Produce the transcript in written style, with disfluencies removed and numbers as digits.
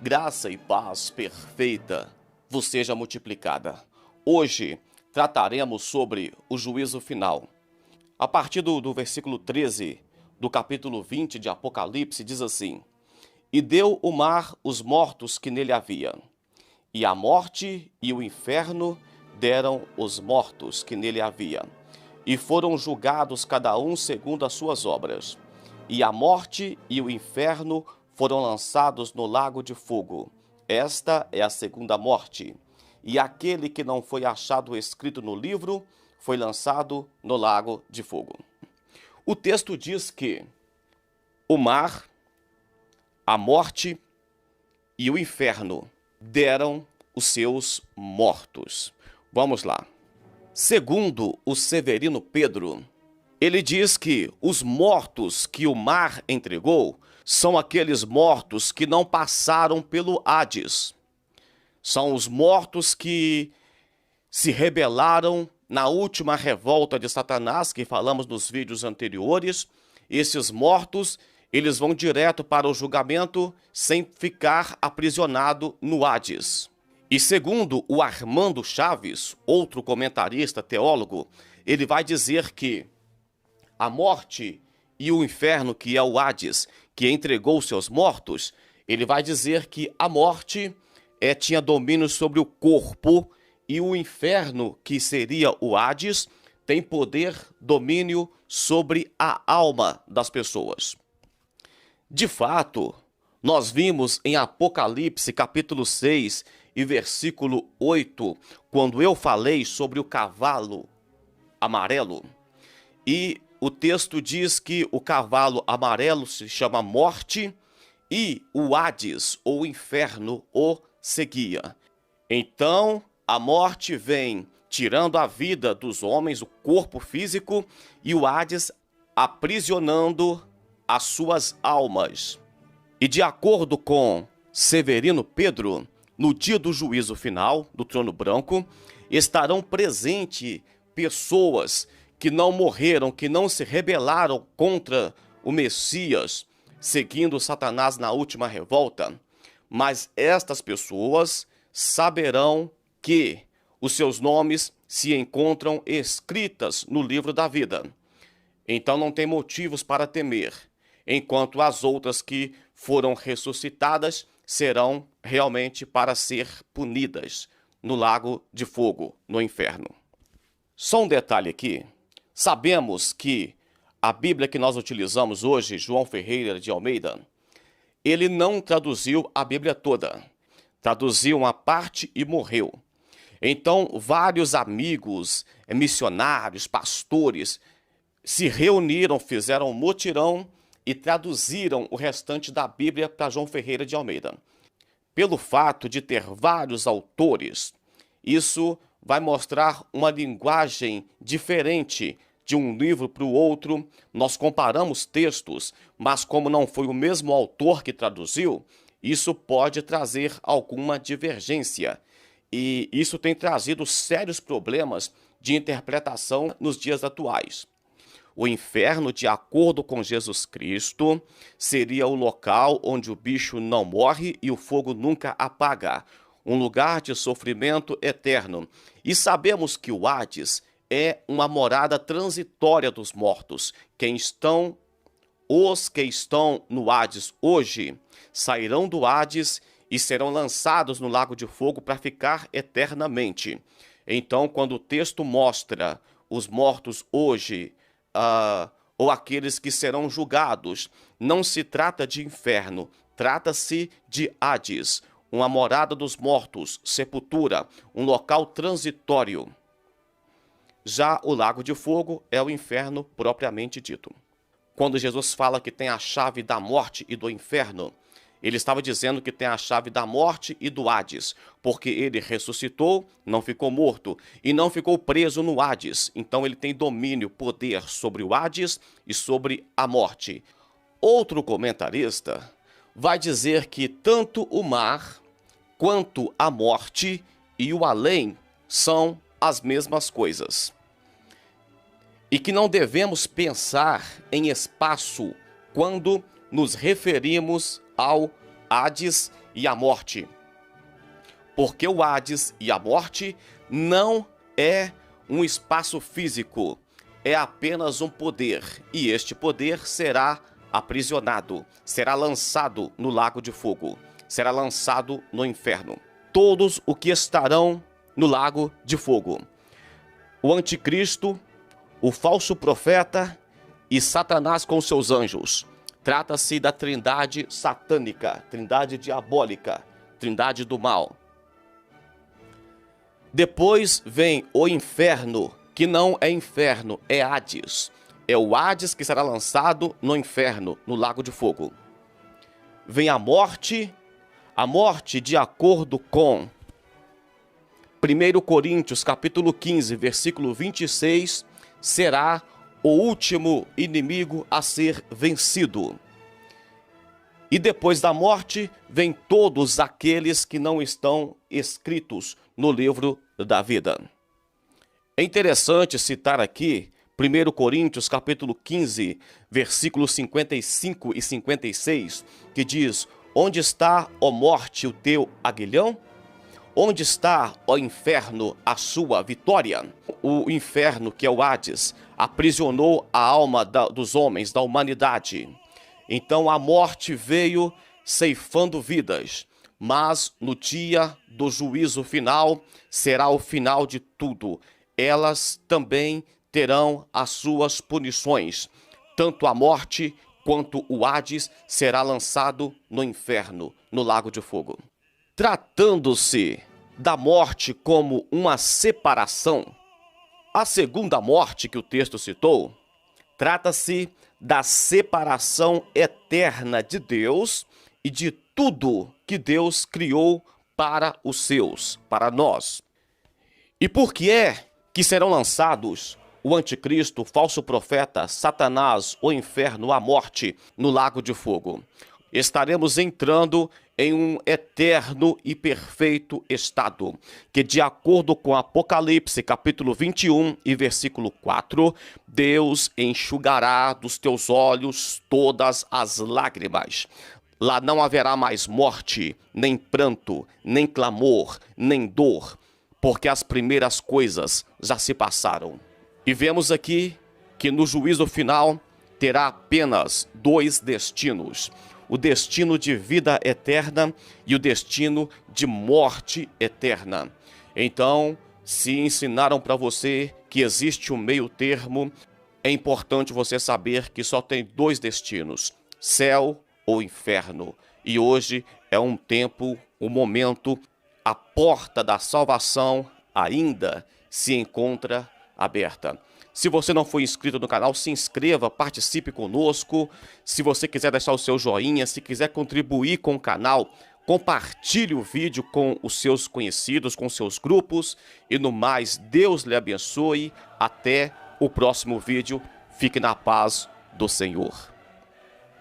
Graça e paz perfeita vos seja multiplicada. Hoje trataremos sobre o juízo final. A partir do versículo 13 do capítulo 20 de Apocalipse diz assim: E deu o mar os mortos que nele havia, e a morte e o inferno deram os mortos que nele havia, e foram julgados cada um segundo as suas obras. E a morte e o inferno foram lançados no lago de fogo. Esta é a segunda morte. E aquele que não foi achado escrito no livro foi lançado no lago de fogo. O texto diz que o mar, a morte e o inferno deram os seus mortos. Vamos lá. Segundo o Severino Pedro, ele diz que os mortos que o mar entregou são aqueles mortos que não passaram pelo Hades. São os mortos que se rebelaram na última revolta de Satanás, que falamos nos vídeos anteriores. Esses mortos, eles vão direto para o julgamento sem ficar aprisionado no Hades. E segundo o Armando Chaves, outro comentarista teólogo, ele vai dizer que a morte e o inferno, que é o Hades, que entregou seus mortos, ele vai dizer que a morte tinha domínio sobre o corpo e o inferno, que seria o Hades, tem poder, domínio sobre a alma das pessoas. De fato, nós vimos em Apocalipse capítulo 6 e versículo 8, quando eu falei sobre o cavalo amarelo, e o texto diz que o cavalo amarelo se chama Morte e o Hades, ou inferno, o seguia. Então, a morte vem tirando a vida dos homens, o corpo físico, e o Hades aprisionando as suas almas. E de acordo com Severino Pedro, no dia do juízo final, do trono branco, estarão presentes pessoas que não morreram, que não se rebelaram contra o Messias, seguindo Satanás na última revolta. Mas estas pessoas saberão que os seus nomes se encontram escritas no livro da vida. Então não tem motivos para temer, enquanto as outras que foram ressuscitadas serão realmente para ser punidas no lago de fogo, no inferno. Só um detalhe aqui. Sabemos que a Bíblia que nós utilizamos hoje, João Ferreira de Almeida, ele não traduziu a Bíblia toda. Traduziu uma parte e morreu. Então, vários amigos, missionários, pastores, se reuniram, fizeram um mutirão e traduziram o restante da Bíblia para João Ferreira de Almeida. Pelo fato de ter vários autores, isso vai mostrar uma linguagem diferente de um livro para o outro. Nós comparamos textos, mas como não foi o mesmo autor que traduziu, isso pode trazer alguma divergência. E isso tem trazido sérios problemas de interpretação nos dias atuais. O inferno, de acordo com Jesus Cristo, seria o local onde o bicho não morre e o fogo nunca apaga. Um lugar de sofrimento eterno. E sabemos que o Hades é uma morada transitória dos mortos. Os que estão no Hades hoje sairão do Hades e serão lançados no lago de fogo para ficar eternamente. Então, quando o texto mostra os mortos hoje, ou aqueles que serão julgados, não se trata de inferno, trata-se de Hades, uma morada dos mortos, sepultura, um local transitório. Já o lago de fogo é o inferno propriamente dito. Quando Jesus fala que tem a chave da morte e do inferno, ele estava dizendo que tem a chave da morte e do Hades, porque ele ressuscitou, não ficou morto e não ficou preso no Hades. Então ele tem domínio, poder sobre o Hades e sobre a morte. Outro comentarista vai dizer que tanto o mar quanto a morte e o além são as mesmas coisas. E que não devemos pensar em espaço quando nos referimos ao Hades e a morte. Porque o Hades e a morte não é um espaço físico, é apenas um poder, e este poder será aprisionado, será lançado no lago de fogo, será lançado no inferno. Todos os que estarão no lago de fogo: o anticristo, o falso profeta e Satanás com seus anjos. Trata-se da trindade satânica, trindade diabólica, trindade do mal. Depois vem o inferno, que não é inferno, é Hades. É o Hades que será lançado no inferno, no lago de fogo. Vem a morte de acordo com 1 Coríntios capítulo 15, versículo 26, será o último inimigo a ser vencido. E depois da morte, vem todos aqueles que não estão escritos no livro da vida. É interessante citar aqui 1 Coríntios capítulo 15, versículos 55 e 56, que diz: onde está, ó morte, o teu aguilhão? Onde está, ó inferno, a sua vitória? O inferno, que é o Hades, aprisionou a alma dos homens, da humanidade. Então a morte veio ceifando vidas, mas no dia do juízo final será o final de tudo. Elas também terão as suas punições. Tanto a morte quanto o Hades será lançado no inferno, no lago de fogo. Tratando-se da morte como uma separação, a segunda morte que o texto citou, trata-se da separação eterna de Deus e de tudo que Deus criou para os seus, para nós. E por que é que serão lançados o anticristo, o falso profeta, Satanás, o inferno, a morte, no lago de fogo? Estaremos entrando em um eterno e perfeito estado, que de acordo com Apocalipse, capítulo 21 e versículo 4, Deus enxugará dos teus olhos todas as lágrimas. Lá não haverá mais morte, nem pranto, nem clamor, nem dor, porque as primeiras coisas já se passaram. E vemos aqui que no juízo final terá apenas dois destinos: o destino de vida eterna e o destino de morte eterna. Então, se ensinaram para você que existe um meio termo, é importante você saber que só tem dois destinos: céu ou inferno. E hoje é um tempo, um momento, a porta da salvação ainda se encontra aberta. Se você não foi inscrito no canal, se inscreva, participe conosco. Se você quiser deixar o seu joinha, se quiser contribuir com o canal, compartilhe o vídeo com os seus conhecidos, com seus grupos. E no mais, Deus lhe abençoe. Até o próximo vídeo. Fique na paz do Senhor.